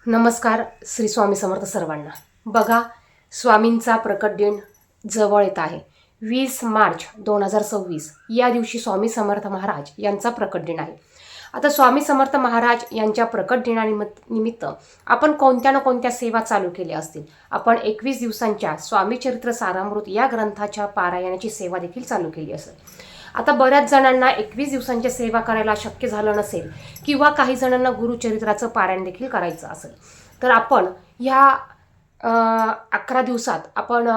नमस्कार. श्री स्वामी समर्थ सर्वांना. बघा, स्वामींचा प्रकट दिन जवळ येत आहे. 20 मार्च 2026 या दिवशी स्वामी समर्थ महाराज यांचा प्रकट दिन आहे. आता स्वामी समर्थ महाराज यांच्या प्रकट दिनानिमित्त आपण कोणत्या ना कोणत्या सेवा चालू केल्या असतील. आपण 21 दिवसांच्या स्वामी चरित्र सारामृत या ग्रंथाच्या पारायणाची सेवा देखील चालू केली असेल. आता बऱ्याच जणांना 21 दिवसांच्या सेवा करायला शक्य झालं नसेल किंवा काही जणांना गुरुचरित्राचं पारायण देखील करायचं असेल, तर आपण ह्या 11 दिवसात आपण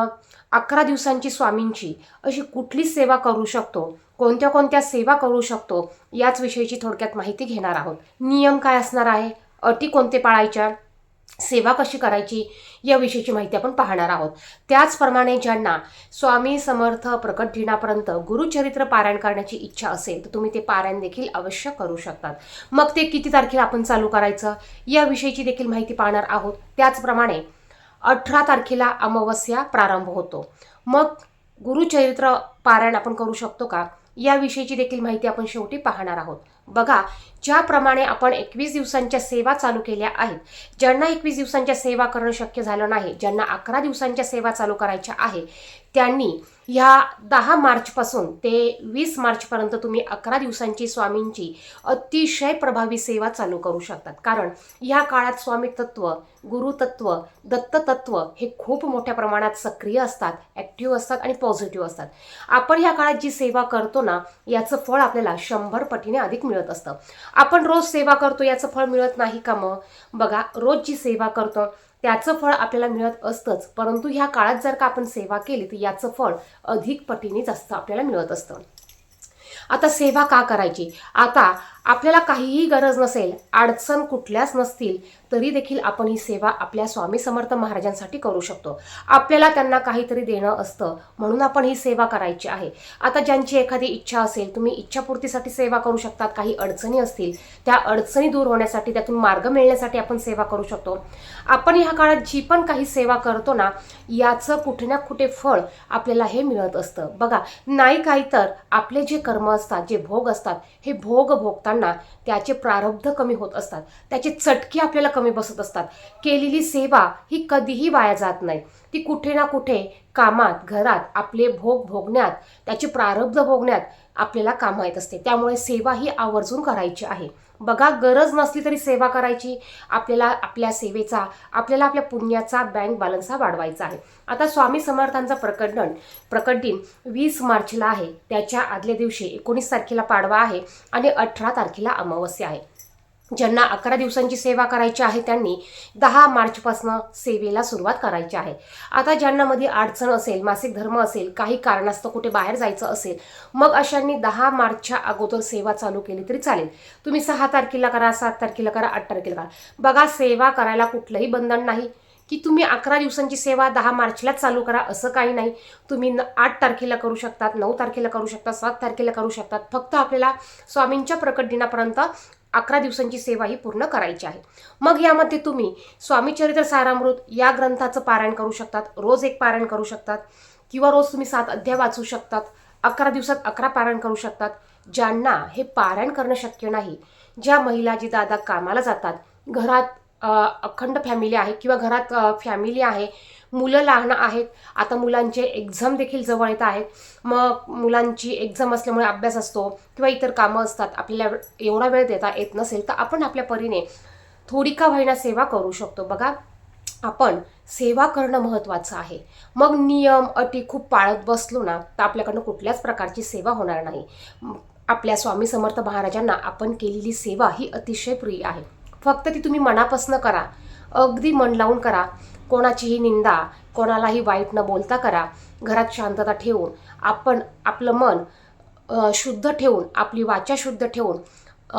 11 दिवसांची स्वामींची अशी कुठली सेवा करू शकतो, कोणत्या कोणत्या सेवा करू शकतो, याच विषयीची थोडक्यात माहिती घेणार आहोत. नियम काय असणार आहे, अटी कोणते पाळायच्या, सेवा कशी करायची, या विषयीची माहिती आपण पाहणार आहोत. त्याचप्रमाणे ज्यांना स्वामी समर्थ प्रकट दिनापर्यंत गुरुचरित्र पारायण करण्याची इच्छा असेल तर तुम्ही ते पारायण देखील अवश्य करू शकतात. मग ते किती तारखेला आपण चालू करायचं, या विषयीची देखील माहिती पाहणार आहोत. त्याचप्रमाणे 18 तारखेला अमावस्या प्रारंभ होतो. मग गुरुचरित्र पारायण आपण करू शकतो का, या विषयीची देखील माहिती आपण शेवटी पाहणार आहोत. बघा, ज्याप्रमाणे आपण 21 दिवसांच्या सेवा चालू केल्या आहेत, ज्यांना 21 दिवसांच्या सेवा करणं शक्य झालं नाही, ज्यांना 11 दिवसांच्या सेवा चालू करायच्या आहे, त्यांनी ह्या 10 मार्चपासून ते 20 मार्चपर्यंत तुम्ही 11 दिवसांची स्वामींची अतिशय प्रभावी सेवा चालू करू शकतात. कारण ह्या काळात स्वामी तत्व, गुरुतत्व, दत्ततत्व हे खूप मोठ्या प्रमाणात सक्रिय असतात, ॲक्टिव्ह असतात आणि पॉझिटिव्ह असतात. आपण ह्या काळात जी सेवा करतो ना, याचं फळ आपल्याला 100 पटीने अधिक मिळत असतं. आपण रोज सेवा करतो, याचं फळ मिळत नाही का? मग बघा, रोज जी सेवा करतो त्याचं फळ आपल्याला मिळत असतंच, परंतु ह्या काळात जर का आपण सेवा केली तर याचं फळ अधिक पटीने जास्त आपल्याला मिळत असतं. आता सेवा का करायची? आता आपल्याला काहीही गरज नसेल, अडचण कुठल्याच नसतील, तरी देखील आपण ही सेवा आपल्या स्वामी समर्थ महाराजांसाठी करू शकतो. आपल्याला त्यांना काहीतरी देणं असतं, म्हणून आपण ही सेवा करायची आहे. आता ज्यांची एखादी इच्छा असेल, तुम्ही इच्छापूर्तीसाठी सेवा करू शकतात. काही अडचणी असतील, त्या अडचणी दूर होण्यासाठी, त्यातून मार्ग मिळण्यासाठी आपण सेवा करू शकतो. आपण ह्या काळात जी पण काही सेवा करतो ना, याचं कुठे ना कुठे फळ आपल्याला हे मिळत असतं. बघा, नाही काही तर आपले जे कर्म असतात, जे भोग असतात, हे भोग भोगताना त्याचे प्रारब्ध कमी होत असतात, त्याचे चटके आपल्याला कमी बसत असतात. केलेली सेवा ही कधीही वाया जात नाही. ती कुठे ना कुठे कामात, घरात आपले भोग भोगण्यात, त्याचे प्रारब्ध भोगण्यात आपल्याला कामं येत असते. त्यामुळे सेवा ही आवर्जून करायची आहे. बघा, गरज नसली तरी सेवा करायची. आपल्याला आपल्या सेवेचा, आपल्याला आपल्या पुण्याचा बँक बॅलन्स हा वाढवायचा आहे. आता स्वामी समर्थांचा प्रकट दिन 20 मार्चला आहे. त्याच्या आदल्या दिवशी 19 तारखेला पाडवा आहे आणि 18 तारखेला अमावस्या आहे. ज्यांना 11 दिवसांची सेवा करायची आहे त्यांनी 10 मार्चपासून सेवेला सुरुवात करायची आहे. आता ज्यांना मध्ये अडचण असेल, मासिक धर्म असेल, काही कारणास्तव कुठे बाहेर जायचं असेल, मग अशांनी 10 मार्चच्या अगोदर सेवा चालू केली तरी चालेल. तुम्ही 6 तारखेला करा, 7 तारखेला करा, 8 तारखेला करा. बघा, सेवा करायला कुठलंही बंधन नाही की तुम्ही 11 दिवसांची सेवा 10 मार्चलाच चालू करा, असं काही नाही. तुम्ही 8 तारखेला करू शकतात, 9 तारखेला करू शकतात, 7 तारखेला करू शकतात. फक्त आपल्याला स्वामींच्या प्रकट दिनापर्यंत 11 दिवसांची सेवा ही पूर्ण करायची आहे. मग यामध्ये तुम्ही स्वामी चरित्र सारामृत या ग्रंथाचं पारायण करू शकतात. रोज एक पारायण करू शकतात किंवा रोज तुम्ही 7 अध्याय वाचू शकतात. 11 दिवसात 11 पारायण करू शकतात. ज्यांना हे पारायण करणं शक्य नाही, ज्या महिला जी दादा कामाला जातात, घरात अखंड फॅमिली आहे किंवा घरात फॅमिली आहे, मुलं लहान आहेत, आता मुलांचे एक्झाम देखील जवळ येत आहेत, मग मुलांची एक्झाम असल्यामुळे अभ्यास असतो किंवा इतर कामं असतात, आपल्याला एवढा वेळ देता येत नसेल, तर आपण आपल्या परीने थोडी का होईना सेवा करू शकतो. बघा, आपण सेवा करणं महत्त्वाचं आहे. मग नियम अटी खूप पाळत बसलो ना, तर आपल्याकडनं कुठल्याच प्रकारची सेवा होणार नाही. आपल्या स्वामी समर्थ महाराजांना आपण केलेली सेवा ही अतिशय प्रिय आहे. फक्त ती तुम्ही मनापासून करा, अगदी मन लावून करा. कोणाचीही निंदा, कोणालाही वाईट न बोलता करा. घरात शांतता ठेवून, आपण आपलं मन शुद्ध ठेवून, आपली वाचा शुद्ध ठेवून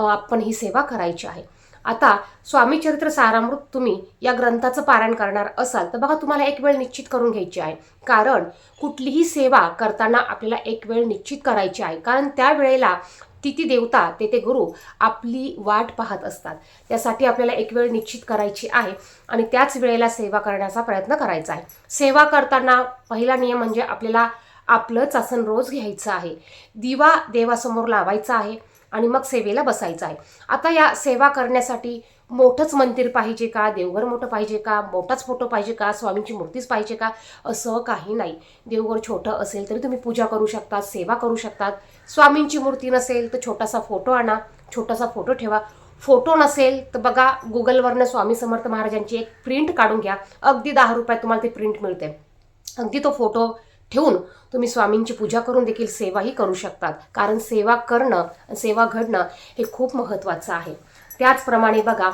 आपण ही सेवा करायची आहे. आता स्वामी चरित्र सारामृत तुम्ही या ग्रंथाचं पारायण करणार असाल तर बघा, तुम्हाला एक वेळ निश्चित करून घ्यायची आहे. कारण कुठलीही सेवा करताना आपल्याला एक वेळ निश्चित करायची आहे. कारण त्या वेळेला तिथी देवता, ते गुरु आपली वाट पाहत असतात. त्यासाठी आपल्याला एक वेळ निश्चित करायची आहे आणि त्याच वेळेला सेवा करण्याचा प्रयत्न करायचा आहे. सेवा करताना पहिला नियम म्हणजे आपल्याला आपलंच आसन रोज घ्यायचं आहे. दिवा देवासमोर लावायचा आहे आणि मग सेवेला बसायचं आहे. आता या सेवा करण्यासाठी मोठंच मंदिर पाहिजे का, देवघर मोठं पाहिजे का, मोठाच फोटो पाहिजे का, स्वामींची मूर्तीच पाहिजे का, असं काही नाही. देवघर छोटं असेल तरी तुम्ही पूजा करू शकतात, सेवा करू शकतात. स्वामींची मूर्ती नसेल तर छोटासा फोटो आणा, छोटासा फोटो ठेवा. फोटो नसेल तर बघा, गुगलवरनं स्वामी समर्थ महाराजांची एक प्रिंट काढून घ्या. अगदी 10 रुपयात तुम्हाला ती प्रिंट मिळते. अगदी तो फोटो ठेवून तुम्ही स्वामींची पूजा करून देखील सेवाही करू शकतात. कारण सेवा करणं, सेवा घडणं हे खूप महत्त्वाचं आहे. त्याचप्रमाणे बघा,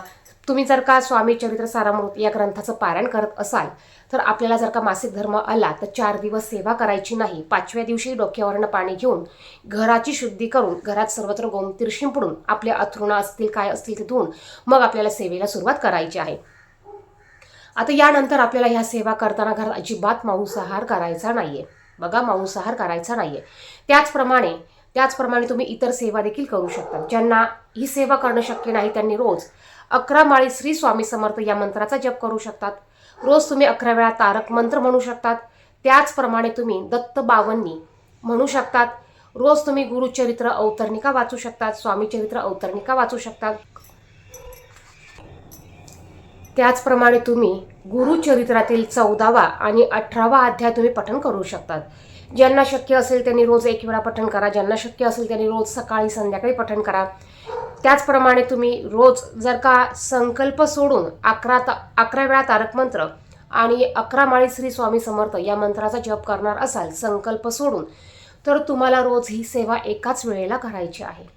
तुम्ही जर का स्वामी चरित्र सारामृत या ग्रंथाचं पारायण करत असाल तर आपल्याला जर का मासिक धर्म आला तर 4 दिवस सेवा करायची नाही. 5व्या दिवशी डोक्यावरनं पाणी घेऊन घराची शुद्धी करून घरात सर्वत्र गोमतीर शिंपडून आपल्या अथरुणा असतील काय असतील ते धुवून मग आपल्याला सेवेला सुरुवात करायची आहे. आता यानंतर आपल्याला ह्या सेवा करताना घरात अजिबात मांसाहार करायचा नाहीये. बघा, मांसाहार करायचा नाहीये. त्याचप्रमाणे तुम्ही इतर सेवा देखील करू शकता. ज्यांना ही सेवा करणं शक्य नाही त्यांनी रोज 11 माळी श्री स्वामी समर्थ या मंत्राचा जप करू शकतात. रोज तुम्ही 11 वेळा तारक मंत्र म्हणू शकतात. त्याचप्रमाणे तुम्ही दत्त बावन्नी म्हणू शकतात. रोज तुम्ही गुरुचरित्र अवतरणिका वाचू शकतात, स्वामी चरित्र अवतरणिका वाचू शकतात. त्याचप्रमाणे तुम्ही गुरुचरित्रातील 14वा आणि 18वा अध्याय तुम्ही पठण करू शकतात. ज्यांना शक्य असेल त्यांनी रोज 1 वेळा पठण करा. ज्यांना शक्य असेल त्यांनी रोज सकाळी संध्याकाळी पठण करा. त्याचप्रमाणे तुम्ही रोज जर का संकल्प सोडून 11 वेळा तारक मंत्र आणि 11 माळी श्री स्वामी समर्थ या मंत्राचा जप करणार असाल संकल्प सोडून, तर तुम्हाला रोज ही सेवा एकाच वेळेला करायची आहे.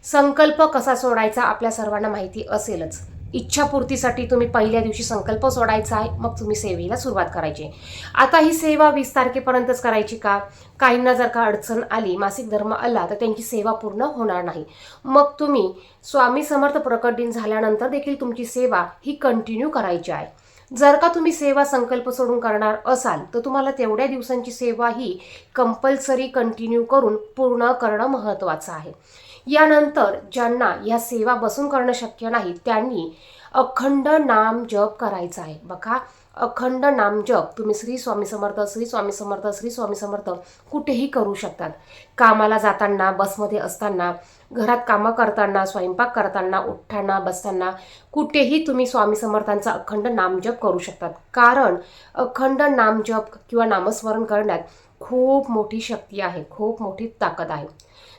संकल्प कसा सोडायचा आपल्या सर्वांना माहिती असेलच. इच्छापूर्तीसाठी तुम्ही पहिल्या दिवशी संकल्प सोडायचा आहे, मग तुम्ही सेवेला सुरुवात करायची. आता ही सेवा 20 तारखेपर्यंतच करायची का? काहींना जर का अडचण आली, मासिक धर्म आला तर त्यांची सेवा पूर्ण होणार नाही. मग तुम्ही स्वामी समर्थ प्रकट दिन झाल्यानंतर देखील तुमची सेवा ही कंटिन्यू करायची आहे. जर का तुम्ही सेवा संकल्प सोडून करणार असाल तर तुम्हाला तेवढ्या दिवसांची सेवा ही कंपल्सरी कंटिन्यू करून पूर्ण करणं महत्त्वाचं आहे. यानंतर ज्यांना या सेवा बसून करणं शक्य नाही त्यांनी अखंड नाम जप करायचा आहे. बघा, अखंड नाम जप तुम्ही श्री स्वामी समर्थ, श्री स्वामी समर्थ, श्री स्वामी समर्थ कुठेही करू शकतात. कामाला जाताना, बसमध्ये असताना, घरात कामं करताना, स्वयंपाक करताना, उठताना, बसताना कुठेही तुम्ही स्वामी समर्थांचा अखंड नाम जप करू शकतात. कारण अखंड नाम जप किंवा नामस्मरण करण्यात खूप मोठी शक्ती आहे, खूप मोठी ताकद आहे.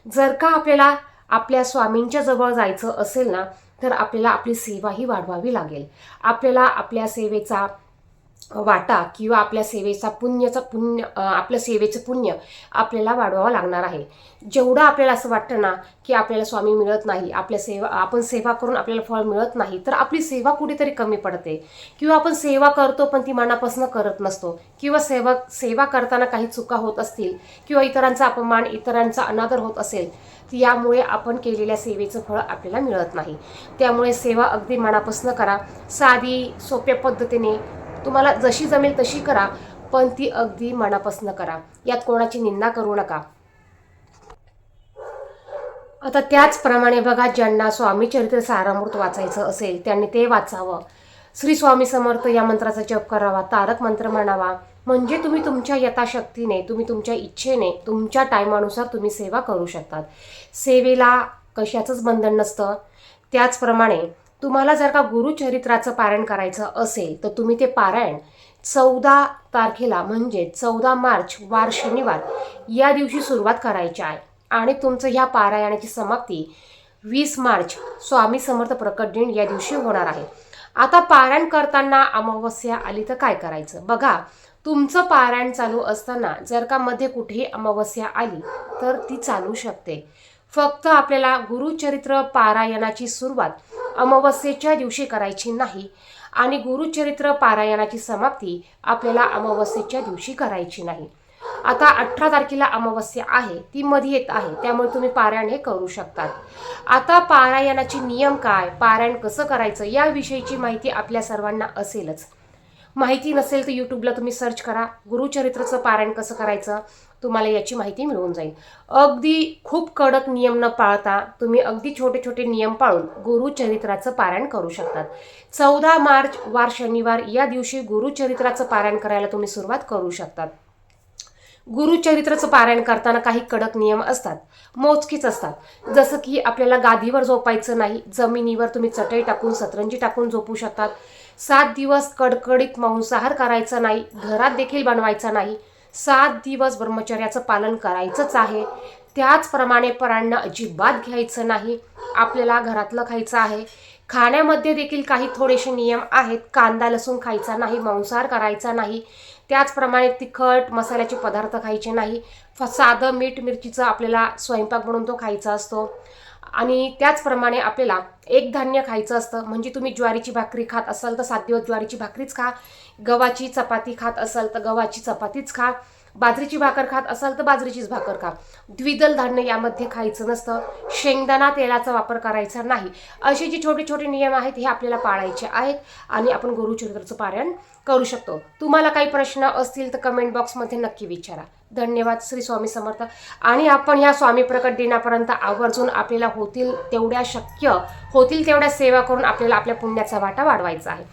जर का आपल्याला आपल्या स्वामींच्या जवळ जायचं असेल ना तर आपल्याला आपली सेवाही वाढवावी लागेल. आपल्याला आपल्या सेवेचा वाटा किंवा आपल्या सेवेचा आपल्या सेवेचं पुण्य आपल्याला वाढवावं लागणार आहे. जेवढं आपल्याला असं वाटतं ना की आपल्याला स्वामी मिळत नाही, आपण सेवा करून आपल्याला फळ मिळत नाही, तर आपली सेवा कुठेतरी कमी पडते. किंवा आपण सेवा करतो पण ती मनापासून करत नसतो, किंवा सेवा करताना काही चुका होत असतील किंवा इतरांचा अपमान, इतरांचा अनादर होत असेल, यामुळे आपण केलेल्या सेवेचं फळ आपल्याला मिळत नाही. त्यामुळे सेवा अगदी मनापासून करा. साधी सोप्या पद्धतीने तुम्हाला जशी जमेल तशी करा, पण ती अगदी मनापासून करा. यात कोणाची निंदा करू नका. आता त्याचप्रमाणे बघा, ज्यांना स्वामी चरित्र सारामृत वाचायचं असेल त्यांनी ते वाचावं. श्री स्वामी समर्थ या मंत्राचा जप करावा, तारक मंत्र म्हणावा. म्हणजे तुम्ही तुमच्या यथाशक्तीने, तुम्ही तुमच्या इच्छेने, तुमच्या टायमानुसार तुम्ही सेवा करू शकतात. सेवेला कशाचंच बंधन नसतं. त्याचप्रमाणे तुम्हाला जर का गुरुचरित्राचं पारायण करायचं असेल तर तुम्ही ते पारायण 14 तारखेला म्हणजे 14 मार्च वार शनिवार या दिवशी सुरुवात करायची आहे. आणि तुमचं ह्या पारायणाची समाप्ती 20 मार्च स्वामी समर्थ प्रकट दिन या दिवशी होणार आहे. आता पारायण करताना अमावस्या आली तर काय करायचं? बघा, तुमचं पारायण चालू असताना जर का मध्ये कुठेही अमावस्या आली तर ती चालू शकते. फक्त आपल्याला गुरुचरित्र पारायणाची सुरुवात अमावस्येच्या दिवशी करायची नाही आणि गुरुचरित्र पारायणाची समाप्ती आपल्याला अमावस्येच्या दिवशी करायची नाही. आता 18 तारखेला अमावस्या आहे, ती मध्ये येत आहे, त्यामुळे तुम्ही पारायण हे करू शकतात. आता पारायणाचे नियम काय, पारायण कसं करायचं याविषयीची माहिती आपल्या सर्वांना असेलच. माहिती नसेल तर यूट्यूबला तुम्ही सर्च करा, गुरुचरित्राचं पारायण कसं करायचं, तुम्हाला याची माहिती मिळून जाईल. अगदी खूप कडक नियम न पाळता तुम्ही अगदी छोटे छोटे नियम पाळून गुरुचरित्राचं पारायण करू शकतात. 14 मार्च वार शनिवार या दिवशी गुरुचरित्राचं पारायण करायला तुम्ही सुरुवात करू शकतात. गुरुचरित्राचं पारायण करताना काही कडक नियम असतात, मोजकीच असतात. जसं की आपल्याला गादीवर झोपायचं नाही, जमिनीवर तुम्ही चटई टाकून सतरंजी टाकून झोपू शकतात. 7 दिवस कडकडीत मांसाहार करायचा नाही, घरात देखील बनवायचा नाही. 7 दिवस ब्रह्मचर्याचं पालन करायचंच आहे. त्याचप्रमाणे परान्न अजिबात घ्यायचं नाही, आपल्याला घरातलं खायचं आहे. खाण्यामध्ये देखील काही थोडेसे नियम आहेत. कांदा लसूण खायचा नाही, मांसाहार करायचा नाही. त्याचप्रमाणे तिखट मसाल्याचे पदार्थ खायचे नाही. साधं मीठ मिरचीचं आपल्याला स्वयंपाक म्हणून तो खायचा असतो. आणि त्याचप्रमाणे आपल्याला एक धान्य खायचं असतं. म्हणजे तुम्ही ज्वारीची भाकरी खात असाल तर 7 दिवस ज्वारीची भाकरीच खा, गव्हाची चपाती खात असाल तर गव्हाची चपातीच खा, बाजरीची भाकर खात असाल तर बाजरीचीच भाकर खा. द्विदल धान्य यामध्ये खायचं नसतं. शेंगदाणा तेलाचा वापर करायचा नाही. असे जे छोटे छोटे नियम आहेत हे आपल्याला पाळायचे आहेत आणि आपण गुरुचरित्राचं पारायण करू शकतो. तुम्हाला काही प्रश्न असतील तर कमेंट बॉक्समध्ये नक्की विचारा. धन्यवाद. श्री स्वामी समर्थ. आणि आपण ह्या स्वामी प्रकट दिनापर्यंत आवर्जून आपल्याला होतील तेवढ्या सेवा करून आपल्याला आपल्या पुण्याचा वाटा वाढवायचा आहे.